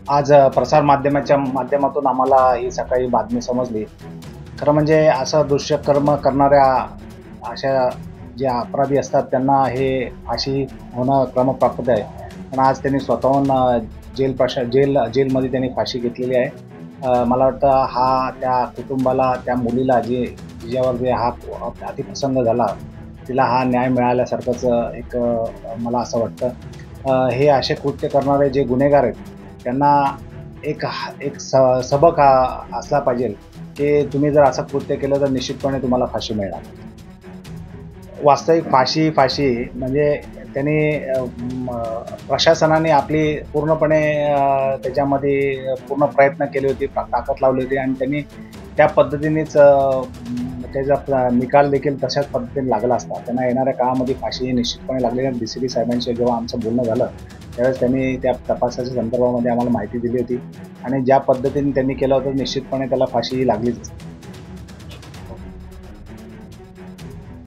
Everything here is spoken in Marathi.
आज प्रसार माध्यमाच्या माध्यमातून आम्हाला ही सकाळी बातमी समजली. खरं म्हणजे असं दुष्कर्म करणाऱ्या अशा जे अपराधी असतात त्यांना हे फाशी होणं क्रमप्राप्त आहे. पण आज त्यांनी स्वतःहून जेलमध्ये त्यांनी फाशी घेतलेली आहे. मला वाटतं हा त्या कुटुंबाला, त्या मुलीला जिच्यावर हा अतिप्रसंग झाला, तिला हा न्याय मिळाल्यासारखंच मला असं वाटतं. हे असे कृत्य करणारे जे गुन्हेगार आहेत, त्यांना एक सबक असला पाहिजे, की तुम्ही जर असं कृत्य केलं तर निश्चितपणे तुम्हाला फाशी मिळणार. वास्तविक फाशी म्हणजे त्यांनी प्रशासनाने आपली पूर्णपणे त्याच्यामध्ये पूर्ण प्रयत्न केले होते, ताकद लावली होती आणि त्यांनी त्या पद्धतीनेच त्याचा निकाल देखील तशाच पद्धतीने लागला असता. त्यांना येणाऱ्या काळामध्ये फाशी निश्चितपणे लागली आहे. डी-सी-पी साहेबांशी जेव्हा आमचं बोलणं झालं, त्यावेळेस त्यांनी त्या तपासाच्या संदर्भामध्ये आम्हाला माहिती दिली होती आणि ज्या पद्धतीने त्यांनी केलं होतं निश्चितपणे त्याला फाशी लागलीच.